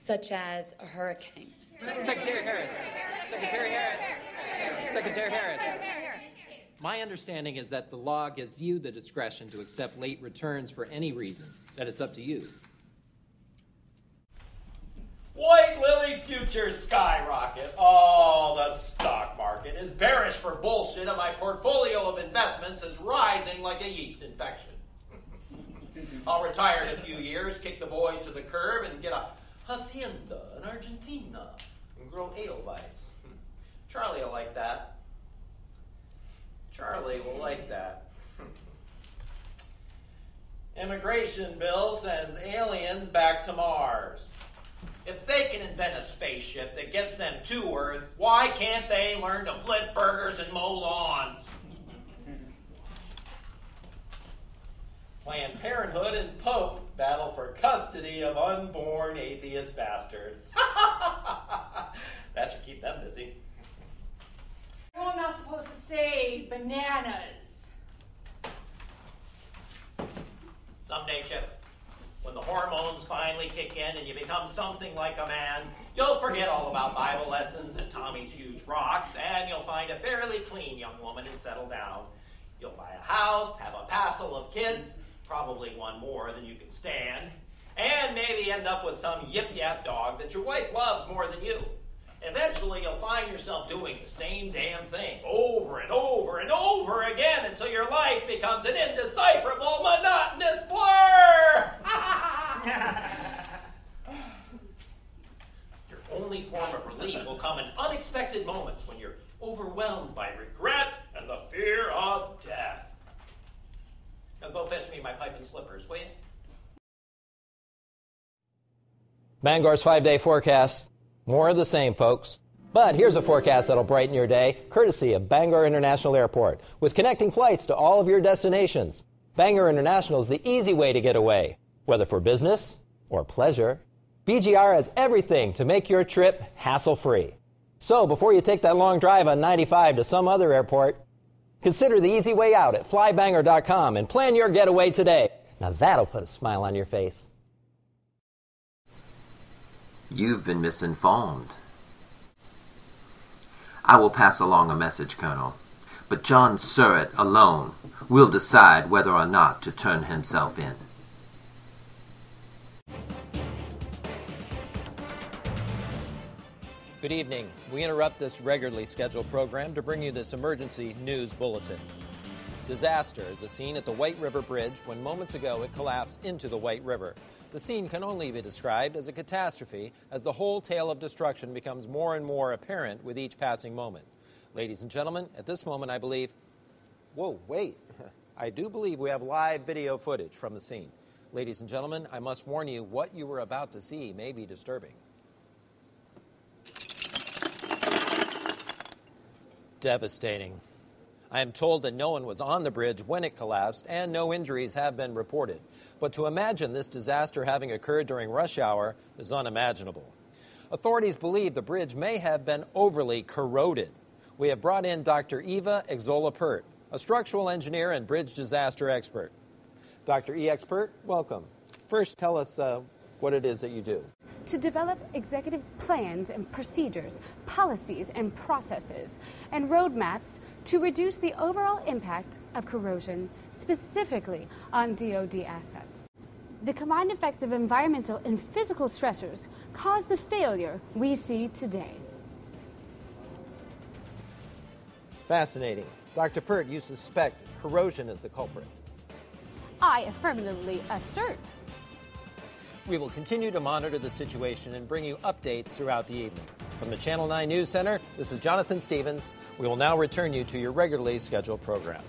such as a hurricane. Secretary Harris. Secretary Harris. Secretary Harris. My understanding is that the law gives you the discretion to accept late returns for any reason, that it's up to you. White Lily futures skyrocket. Oh, the stock market is bearish for bullshit, and my portfolio of investments is rising like a yeast infection. I'll retire in a few years, kick the boys to the curb, and get a hacienda in Argentina and grow Edelweiss. Charlie will like that. Charlie will like that. Immigration bill sends aliens back to Mars. If they can invent a spaceship that gets them to Earth, why can't they learn to flip burgers and mow lawns? Planned Parenthood and Pope battle for custody of unborn atheist bastard. That should keep them busy. You're not supposed to say bananas. Someday, Chip, when the hormones finally kick in and you become something like a man, you'll forget all about Bible lessons and Tommy's huge rocks, and you'll find a fairly clean young woman and settle down. You'll buy a house, have a passel of kids, probably one more than you can stand, and maybe end up with some yip-yap dog that your wife loves more than you. Eventually, you'll find yourself doing the same damn thing over and over and over again until your life becomes an indecipherable, monotonous blur! Your only form of relief will come in unexpected moments when you're overwhelmed by regret and the fear of death. Now go fetch me my pipe and slippers, will you? Bangor's 5-day forecast. More of the same, folks. But here's a forecast that'll brighten your day, courtesy of Bangor International Airport, with connecting flights to all of your destinations. Bangor International is the easy way to get away, whether for business or pleasure. BGR has everything to make your trip hassle-free. So before you take that long drive on 95 to some other airport, consider the easy way out at flybangor.com and plan your getaway today. Now that'll put a smile on your face. You've been misinformed. I will pass along a message, Colonel, but John Surratt alone will decide whether or not to turn himself in. Good evening. We interrupt this regularly scheduled program to bring you this emergency news bulletin. Disaster is a scene at the White River Bridge when moments ago it collapsed into the White River. The scene can only be described as a catastrophe as the whole tale of destruction becomes more and more apparent with each passing moment. Ladies and gentlemen, at this moment I believe... Whoa, wait. I do believe we have live video footage from the scene. Ladies and gentlemen, I must warn you, what you were about to see may be disturbing. Devastating. I am told that no one was on the bridge when it collapsed and no injuries have been reported. But to imagine this disaster having occurred during rush hour is unimaginable. Authorities believe the bridge may have been overly corroded. We have brought in Dr. Eva Exola-Pert, a structural engineer and bridge disaster expert. Dr. E. Expert, welcome. First, tell us what it is that you do. To develop executive plans and procedures, policies and processes, and roadmaps to reduce the overall impact of corrosion, specifically on DoD assets. The combined effects of environmental and physical stressors cause the failure we see today. Fascinating. Dr. Pert, you suspect corrosion is the culprit. I affirmatively assert. We will continue to monitor the situation and bring you updates throughout the evening. From the Channel 9 News Center, this is Jonathan Stevens. We will now return you to your regularly scheduled program.